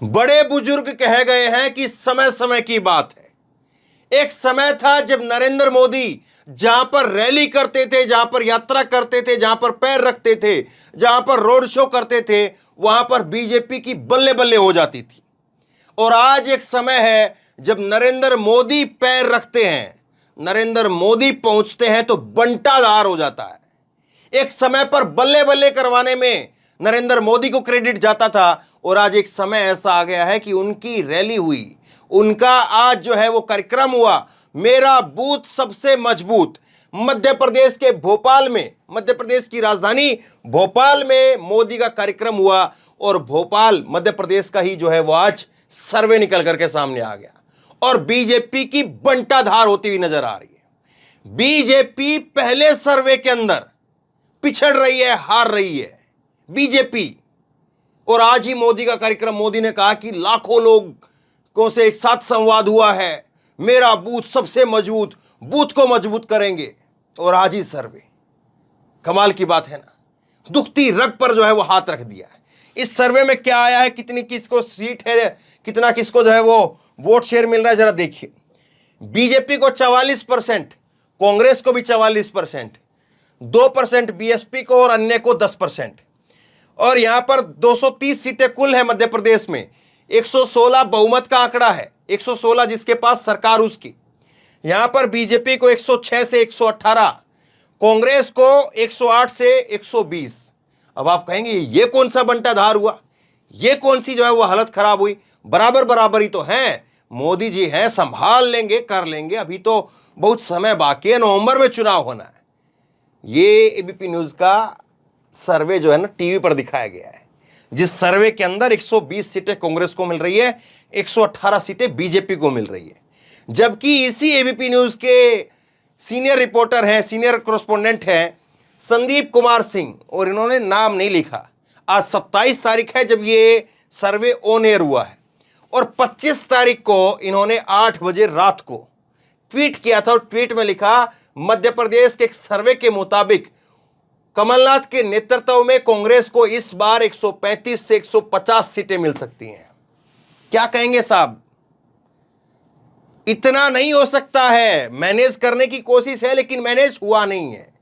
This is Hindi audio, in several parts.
बड़े बुजुर्ग कह गए हैं कि समय समय की बात है। एक समय था जब नरेंद्र मोदी जहां पर रैली करते थे, जहां पर यात्रा करते थे, जहां पर पैर रखते थे, जहां पर रोड शो करते थे, वहां पर बीजेपी की बल्ले बल्ले हो जाती थी। और आज एक समय है जब नरेंद्र मोदी पैर रखते हैं, नरेंद्र मोदी पहुंचते हैं तो बंटाधार हो जाता है। एक समय पर बल्ले बल्ले करवाने में नरेंद्र मोदी को क्रेडिट जाता था, और आज एक समय ऐसा आ गया है कि उनकी रैली हुई, उनका आज जो है वो कार्यक्रम हुआ, मेरा बूथ सबसे मजबूत। मध्य प्रदेश के भोपाल में, मध्य प्रदेश की राजधानी भोपाल में मोदी का कार्यक्रम हुआ, और भोपाल मध्य प्रदेश का ही जो है वो आज सर्वे निकल करके सामने आ गया, और बीजेपी की बंटाधार होती हुई नजर आ रही है। बीजेपी पहले सर्वे के अंदर पिछड़ रही है, हार रही है बीजेपी। और आज ही मोदी का कार्यक्रम, मोदी ने कहा कि लाखों लोगों से एक साथ संवाद हुआ है, मेरा बूथ सबसे मजबूत, बूथ को मजबूत करेंगे। और आज ही सर्वे, कमाल की बात है ना, दुखती रग पर जो है वो हाथ रख दिया है। इस सर्वे में क्या आया है, कितनी किसको सीट है, कितना किसको जो है वो वोट शेयर मिल रहा है, जरा देखिए। बीजेपी को 44%, कांग्रेस को भी 44%, 2% बीएसपी को और अन्य को 10%। और यहां पर 230 सीटें कुल है मध्य प्रदेश में, 116 बहुमत का आंकड़ा है, 116 जिसके पास सरकार उसकी। यहां पर बीजेपी को 106 से 118, कांग्रेस को 108 से 120। अब आप कहेंगे ये कौन सा बंटाधार हुआ, ये कौन सी जो है वो हालत खराब हुई, बराबर बराबर ही तो हैं। मोदी जी हैं, संभाल लेंगे, कर लेंगे, अभी तो बहुत समय बाकी है, नवंबर में चुनाव होना है। ये एबीपी न्यूज का सर्वे जो है ना टीवी पर दिखाया गया है, जिस सर्वे के अंदर 120 सीटें कांग्रेस को मिल रही है, 118 सीटें बीजेपी को मिल रही है। जबकि इसी एबीपी न्यूज के सीनियर रिपोर्टर हैं, सीनियर कॉरेस्पोंडेंट हैं संदीप कुमार सिंह, और इन्होंने नाम नहीं लिखा। आज 27 तारीख है जब ये सर्वे ऑन एयर हुआ है, और 25 तारीख को इन्होंने 8 बजे रात को ट्वीट किया था, और ट्वीट में लिखा, मध्य प्रदेश के एक सर्वे के मुताबिक कमलनाथ के नेतृत्व में कांग्रेस को इस बार 135 से 150 सीटें मिल सकती हैं। क्या कहेंगे साहब, इतना नहीं हो सकता है, मैनेज करने की कोशिश है लेकिन मैनेज हुआ नहीं है।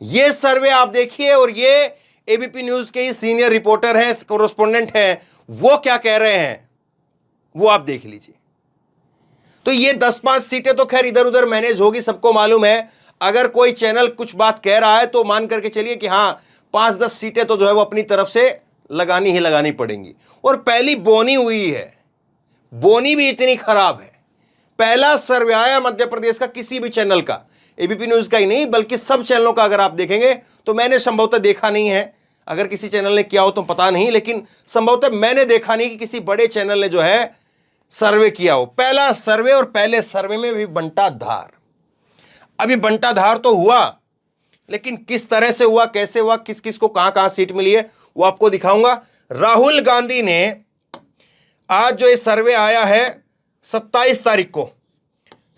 यह सर्वे आप देखिए, और ये एबीपी न्यूज के ही सीनियर रिपोर्टर हैं, कॉरेस्पोंडेंट हैं, वो क्या कह रहे हैं वो आप देख लीजिए। तो ये 10-5 सीटें तो खैर इधर उधर मैनेज होगी, सबको मालूम है। अगर कोई चैनल कुछ बात कह रहा है तो मान करके चलिए कि हाँ 5-10 सीटें तो जो है वो अपनी तरफ से लगानी ही लगानी पड़ेंगी। और पहली बोनी हुई है, बोनी भी इतनी खराब है। पहला सर्वे आया मध्य प्रदेश का किसी भी चैनल का, एबीपी न्यूज का ही नहीं बल्कि सब चैनलों का अगर आप देखेंगे तो मैंने संभवतः देखा नहीं है, अगर किसी चैनल ने किया हो तो पता नहीं, लेकिन संभवतः मैंने देखा नहीं कि किसी बड़े चैनल ने जो है सर्वे किया हो। पहला सर्वे, और पहले सर्वे में भी बंटाधार। अभी बंटाधार तो हुआ, लेकिन किस तरह से हुआ, कैसे हुआ, किस किस को कहां कहां सीट मिली है वो आपको दिखाऊंगा। राहुल गांधी ने आज जो ये सर्वे आया है 27 तारीख को,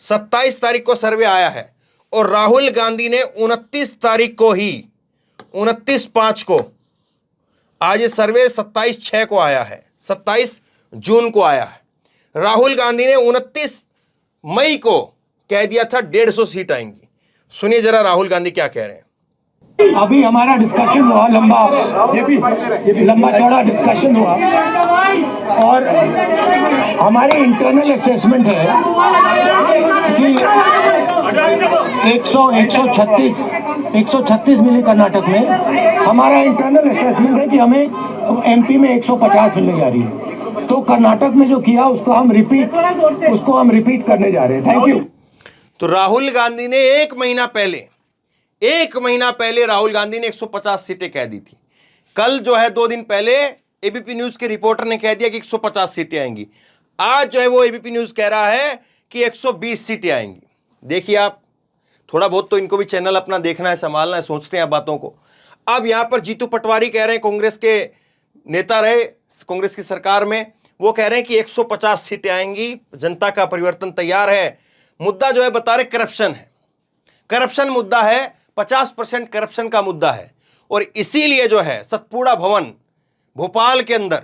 27 तारीख को सर्वे आया है, और राहुल गांधी ने 29 तारीख को ही, 29/5 को, आज ये सर्वे 27/6 को आया है, 27 जून को आया है। राहुल गांधी ने 29 मई को कह दिया था 150 सीट आएंगी। सुनिए जरा राहुल गांधी क्या कह रहे हैं। अभी हमारा डिस्कशन हुआ, लंबा चौड़ा डिस्कशन हुआ, और हमारे इंटरनल असेसमेंट है कि 136 मिली कर्नाटक में। हमारा इंटरनल असेसमेंट है कि हमें एमपी में 150 मिलने जा रही है। तो कर्नाटक में जो किया उसको हम रिपीट करने जा रहे हैं। Thank you. तो राहुल गांधी ने एक महीना पहले राहुल गांधी ने 150 सीटें कह दी थी। कल जो है 2 दिन पहले एबीपी न्यूज के रिपोर्टर ने कह दिया कि 150 सीटें आएंगी। आज जो है वो एबीपी न्यूज कह रहा है कि 120 सीटें आएंगी। देखिए आप, थोड़ा बहुत तो इनको भी चैनल अपना देखना है, संभालना है, सोचते हैं बातों को। अब यहां पर जीतू पटवारी कह रहे हैं, कांग्रेस के नेता रहे कांग्रेस की सरकार में, वो कह रहे हैं कि 150 सीटें आएंगी, जनता का परिवर्तन तैयार है। मुद्दा जो है बता रहे करप्शन है, करप्शन मुद्दा है, 50% करप्शन का मुद्दा है। और इसीलिए जो है सतपुड़ा भवन भोपाल के अंदर,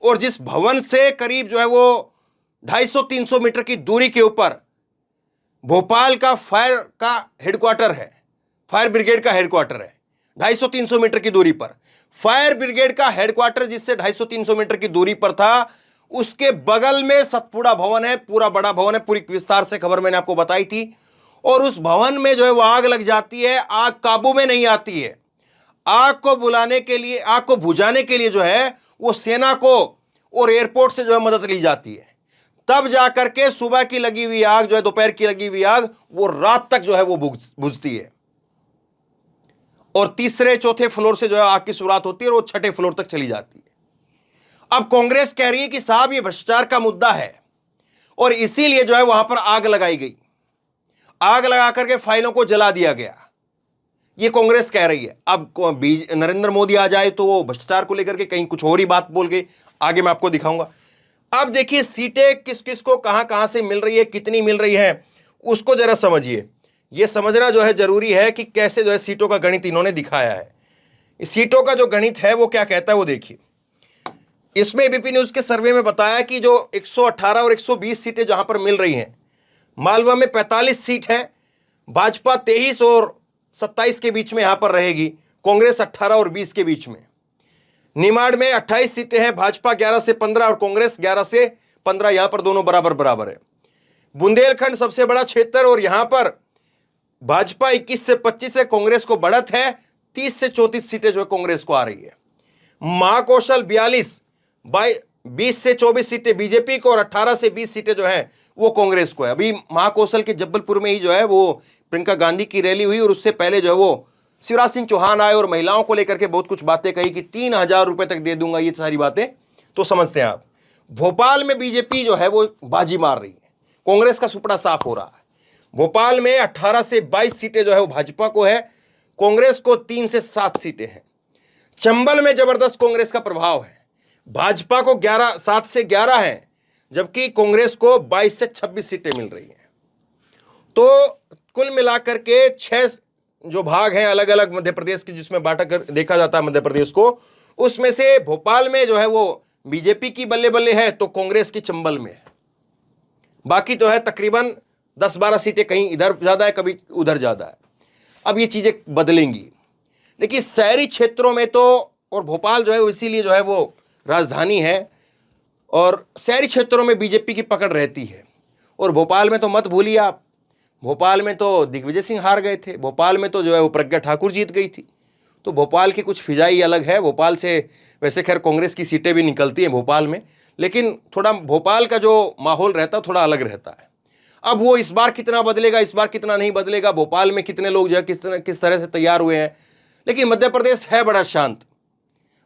और जिस भवन से करीब जो है वो 250-300 मीटर की दूरी के ऊपर भोपाल का फायर का हेडक्वार्टर है, फायर ब्रिगेड का हेडक्वार्टर है, 250-300 मीटर की दूरी पर फायर ब्रिगेड का हेडक्वार्टर जिससे 250-300 मीटर की दूरी पर था, उसके बगल में सतपुड़ा भवन है, पूरा बड़ा भवन है, पूरी विस्तार से खबर मैंने आपको बताई थी। और उस भवन में जो है वो आग लग जाती है, आग काबू में नहीं आती है। आग को बुलाने के लिए, आग को बुझाने के लिए जो है वो सेना को और एयरपोर्ट से जो है मदद ली जाती है। तब जाकर के सुबह की लगी हुई आग जो है, दोपहर की लगी हुई आग, वो रात तक जो है वो बुझती है और तीसरे चौथे फ्लोर से जो है आग की शुरुआत होती है और वो छठे फ्लोर तक चली जाती है। अब कांग्रेस कह रही है कि साहब ये भ्रष्टाचार का मुद्दा है और इसीलिए जो है वहां पर आग लगाई गई, आग लगा करके फाइलों को जला दिया गया, ये कांग्रेस कह रही है। अब नरेंद्र मोदी आ जाए तो वो भ्रष्टाचार को लेकर के कहीं कुछ और ही बात बोल गए, आगे मैं आपको दिखाऊंगा। अब देखिए सीटें किस किस को कहां कहां से मिल रही है, कितनी मिल रही है, उसको जरा समझिए। यह समझना जो है जरूरी है कि कैसे जो है सीटों का गणित इन्होंने दिखाया है। इस सीटों का जो गणित है वो क्या कहता है वो देखिए। इसमें एबीपी न्यूज के सर्वे में बताया कि जो 118 और 120 सीटें जहां पर मिल रही हैं, मालवा में 45 सीट है, भाजपा 23 और 27 के बीच में यहां पर रहेगी, कांग्रेस 18 और 20 के बीच में। निमाड़ में 28 सीटें हैं, भाजपा 11 से 15 और कांग्रेस 11 से 15, यहां पर दोनों बराबर बराबर है। बुंदेलखंड सबसे बड़ा क्षेत्र और यहां पर भाजपा 21 से 25 है, कांग्रेस को बढ़त है, 30 से 34 सीटें जो है कांग्रेस को आ रही है। महाकौशल 42, 20 से 24 सीटें बीजेपी को और 18 से 20 सीटें जो है वो कांग्रेस को है। अभी महाकौशल के जबलपुर में ही जो है वो प्रियंका गांधी की रैली हुई और उससे पहले जो है वो शिवराज सिंह चौहान आए और महिलाओं को लेकर के बहुत कुछ बातें कही कि 3,000 रुपए तक दे दूंगा, ये सारी बातें तो समझते हैं आप। भोपाल में बीजेपी जो है वो बाजी मार रही है, कांग्रेस का सुपड़ा साफ हो रहा है। भोपाल में 18 से 22 सीटें जो है वो भाजपा को है, कांग्रेस को 3 से 7 सीटें हैं। चंबल में जबरदस्त कांग्रेस का प्रभाव है, भाजपा को 7 से 11 है, जबकि कांग्रेस को 22 से 26 सीटें मिल रही हैं। तो कुल मिलाकर के 6 जो भाग हैं अलग अलग मध्य प्रदेश के, जिसमें बांटा कर देखा जाता है मध्य प्रदेश को, उसमें से भोपाल में जो है वो बीजेपी की बल्ले बल्ले है तो कांग्रेस की चंबल में है। बाकी तो है तकरीबन 10-12 सीटें कहीं इधर ज्यादा है, कभी उधर ज्यादा है। अब ये चीजें बदलेंगी। देखिए शहरी क्षेत्रों में तो, और भोपाल जो है इसीलिए जो है वो राजधानी है और शहरी क्षेत्रों में बीजेपी की पकड़ रहती है। और भोपाल में तो मत भूलिए आप, भोपाल में तो दिग्विजय सिंह हार गए थे, भोपाल में तो जो है वो प्रज्ञा ठाकुर जीत गई थी। तो भोपाल की कुछ फिजाई अलग है। भोपाल से वैसे खैर कांग्रेस की सीटें भी निकलती हैं भोपाल में, लेकिन थोड़ा भोपाल का जो माहौल रहता है थोड़ा अलग रहता है। अब वो इस बार कितना बदलेगा, इस बार कितना नहीं बदलेगा, भोपाल में कितने लोग जो है किस तरह से तैयार हुए हैं। लेकिन मध्य प्रदेश है बड़ा शांत,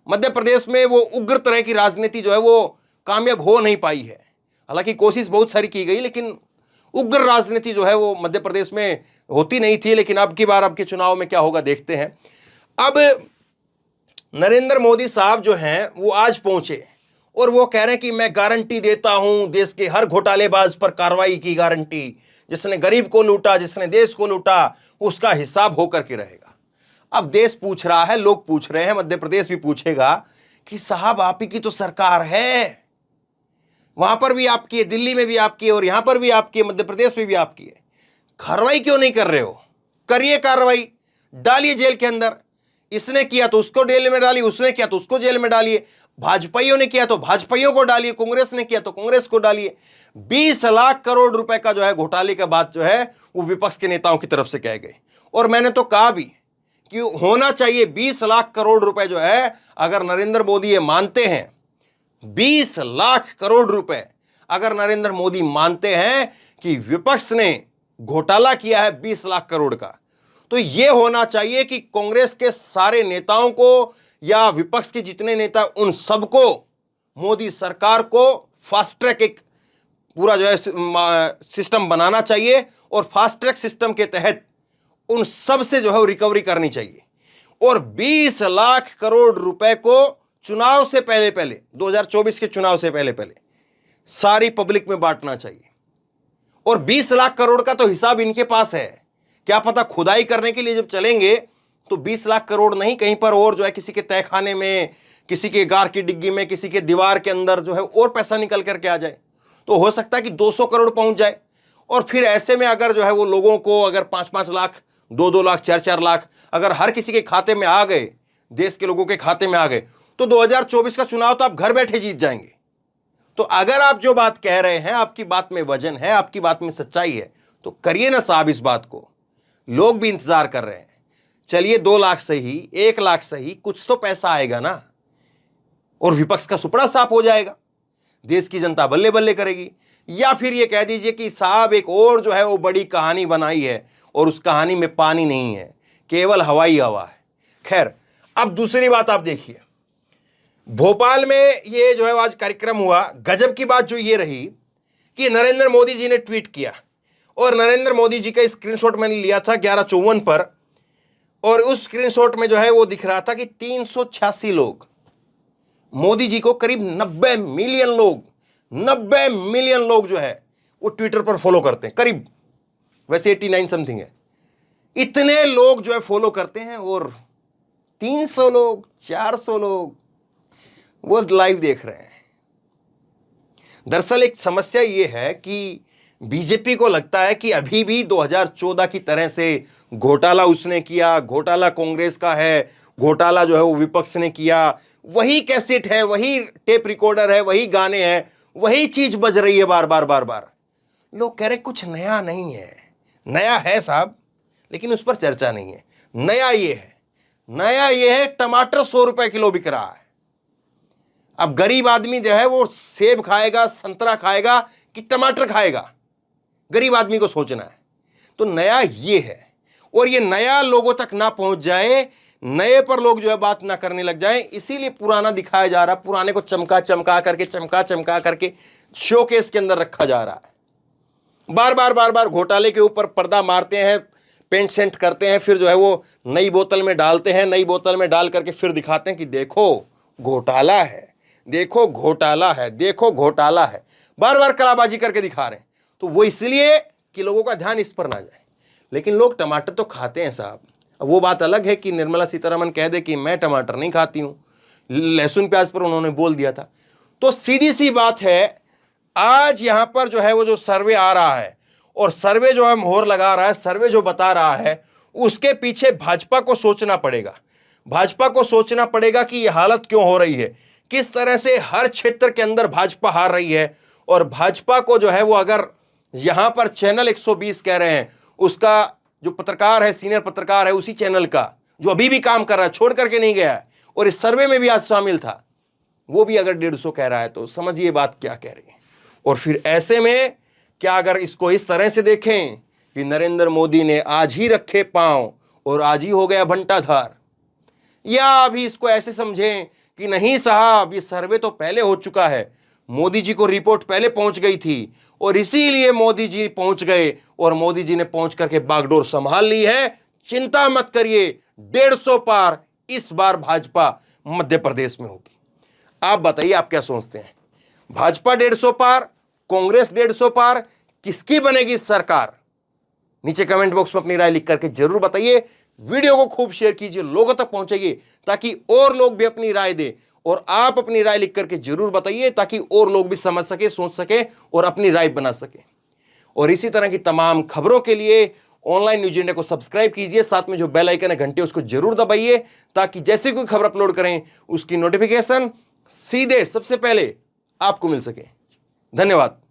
मध्य प्रदेश में वो उग्र तरह की राजनीति जो है वो कामयाब हो नहीं पाई है। हालांकि कोशिश बहुत सारी की गई, लेकिन उग्र राजनीति जो है वो मध्य प्रदेश में होती नहीं थी। लेकिन अब की बार, अब के चुनाव में क्या होगा देखते हैं। अब नरेंद्र मोदी साहब जो हैं वो आज पहुंचे और वो कह रहे हैं कि मैं गारंटी देता हूं देश के हर घोटालेबाज पर कार्रवाई की गारंटी, जिसने गरीब को लूटा, जिसने देश को लूटा, उसका हिसाब होकर के रहेगा। अब देश पूछ रहा है, लोग पूछ रहे हैं, मध्य प्रदेश भी पूछेगा कि साहब आप ही की तो सरकार है, वहां पर भी आपकी है, दिल्ली में भी आपकी है और यहां पर भी आपकी है, मध्य प्रदेश में भी आपकी है, कार्रवाई क्यों नहीं कर रहे हो? करिए कार्रवाई, डालिए जेल के अंदर। इसने किया तो उसको जेल में डालिए, उसने किया तो उसको जेल में डालिए, भाजपाइयों ने किया तो भाजपाइयों को डालिए, कांग्रेस ने किया तो कांग्रेस को डालिए। 20 लाख करोड़ रुपए का जो है घोटाले के बाद जो है वो विपक्ष के नेताओं की तरफ से कहे गए। और मैंने तो कहा भी कि होना चाहिए 20 लाख करोड़ रुपए जो है, अगर नरेंद्र मोदी ये मानते हैं 20 लाख करोड़ रुपए, अगर नरेंद्र मोदी मानते हैं कि विपक्ष ने घोटाला किया है 20 लाख करोड़ का, तो यह होना चाहिए कि कांग्रेस के सारे नेताओं को या विपक्ष के जितने नेता, उन सबको मोदी सरकार को फास्ट ट्रैक एक पूरा जो है सिस्टम बनाना चाहिए और फास्ट ट्रैक सिस्टम के तहत उन सब से जो है रिकवरी करनी चाहिए। और 20 लाख करोड़ रुपए को चुनाव से पहले पहले, 2024 के चुनाव से पहले पहले सारी पब्लिक में बांटना चाहिए। और 20 लाख करोड़ का तो हिसाब इनके पास है, क्या पता खुदाई करने के लिए जब चलेंगे तो 20 लाख करोड़ नहीं, कहीं पर और जो है किसी के तहखाने में, किसी के कार की डिग्गी में, किसी के दीवार के अंदर जो है और पैसा निकल करके आ जाए, तो हो सकता है कि 200 करोड़ पहुंच जाए। और फिर ऐसे में अगर जो है वो लोगों को अगर 5-5 लाख, 2-2 लाख, 4-4 लाख अगर हर किसी के खाते में आ गए, देश के लोगों के खाते में आ गए, तो 2024 का चुनाव तो आप घर बैठे जीत जाएंगे। तो अगर आप जो बात कह रहे हैं, आपकी बात में वजन है, आपकी बात में सच्चाई है, तो करिए ना साहब इस बात को। लोग भी इंतजार कर रहे हैं। चलिए 2 लाख सही, 1 लाख सही, कुछ तो पैसा आएगा ना, और विपक्ष का सुपड़ा साफ हो जाएगा, देश की जनता बल्ले बल्ले करेगी। या फिर ये कह दीजिए कि साहब एक और जो है वो बड़ी कहानी बनाई है और उस कहानी में पानी नहीं है, केवल हवाई हवा है। खैर, अब दूसरी बात आप देखिए, भोपाल में ये जो है आज कार्यक्रम हुआ। गजब की बात जो ये रही कि नरेंद्र मोदी जी ने ट्वीट किया, और नरेंद्र मोदी जी का स्क्रीनशॉट मैंने लिया था 11/54 पर, और उस स्क्रीनशॉट में जो है वो दिख रहा था कि 386 लोग मोदी जी को, करीब 90 मिलियन लोग जो है वो ट्विटर पर फॉलो करते हैं, करीब, वैसे 89 समथिंग है, इतने लोग जो है फॉलो करते हैं, और 300 लोग, 400 लोग वो लाइव देख रहे हैं। दरअसल एक समस्या ये है कि बीजेपी को लगता है कि अभी भी 2014 की तरह से घोटाला उसने किया, घोटाला कांग्रेस का है, घोटाला जो है वो विपक्ष ने किया, वही कैसेट है, वही टेप रिकॉर्डर है, वही गाने हैं, वही चीज बज रही है बार बार बार बार। लोग कह रहे कुछ नया नहीं है। नया है साहब, लेकिन उस पर चर्चा नहीं है। नया ये है टमाटर 100 रुपए किलो बिक रहा है। अब गरीब आदमी जो है वो सेब खाएगा, संतरा खाएगा कि टमाटर खाएगा, गरीब आदमी को सोचना है। तो नया ये है, और ये नया लोगों तक ना पहुंच जाए, नए पर लोग जो है बात ना करने लग जाए, इसीलिए पुराना दिखाया जा रहा, पुराने को चमका चमका करके शोकेस के अंदर रखा जा रहा है। बार बार घोटाले के ऊपर पर्दा मारते हैं, पेंट सेंट करते हैं, फिर जो है वो नई बोतल में डालते हैं, नई बोतल में डाल करके फिर दिखाते हैं कि देखो घोटाला है, देखो घोटाला है, देखो घोटाला है, बार बार कलाबाजी करके दिखा रहे हैं। तो वो इसलिए कि लोगों का ध्यान इस पर ना जाए। लेकिन लोग टमाटर तो खाते हैं साहब। अब वो बात अलग है कि निर्मला सीतारमण कह दे कि मैं टमाटर नहीं खाती हूं, लहसुन प्याज पर उन्होंने बोल दिया था। तो सीधी सी बात है, आज यहां पर जो है वो जो सर्वे आ रहा है, और सर्वे जो है मोहर लगा रहा है, सर्वे जो बता रहा है, उसके पीछे भाजपा को सोचना पड़ेगा। भाजपा को सोचना पड़ेगा कि यह हालत क्यों हो रही है, किस तरह से हर क्षेत्र के अंदर भाजपा हार रही है। और भाजपा को जो है वो अगर यहां पर चैनल 120 कह रहे हैं, उसका जो पत्रकार है, सीनियर पत्रकार है उसी चैनल का, जो अभी भी काम कर रहा है, छोड़ करके नहीं गया है, और इस सर्वे में भी आज शामिल था, वो भी अगर 150 कह रहा है, तो समझिए बात क्या कह रही है। और फिर ऐसे में क्या अगर इसको इस तरह से देखें कि नरेंद्र मोदी ने आज ही रखे पांव और आज ही हो गया भंटाधार, या अभी इसको ऐसे समझें कि नहीं साहब ये सर्वे तो पहले हो चुका है, मोदी जी को रिपोर्ट पहले पहुंच गई थी और इसीलिए मोदी जी पहुंच गए, और मोदी जी ने पहुंच करके बागडोर संभाल ली है, चिंता मत करिए 150 पार इस बार भाजपा मध्य प्रदेश में होगी। आप बताइए, आप क्या सोचते हैं? भाजपा 150 पार, कांग्रेस 150 पार, किसकी बनेगी सरकार? नीचे कमेंट बॉक्स में अपनी राय लिख करके जरूर बताइए। वीडियो को खूब शेयर कीजिए, लोगों तक पहुंचाइए, ताकि और लोग भी अपनी राय दें, और आप अपनी राय लिख करके जरूर बताइए, ताकि और लोग भी समझ सके, सोच सके और अपनी राय बना सके। और इसी तरह की तमाम खबरों के लिए ऑनलाइन न्यूज इंडिया को सब्सक्राइब कीजिए, साथ में जो बेल आइकन है घंटे उसको जरूर दबाइए, ताकि जैसे कोई खबर अपलोड करें उसकी नोटिफिकेशन सीधे सबसे पहले आपको मिल सके। धन्यवाद।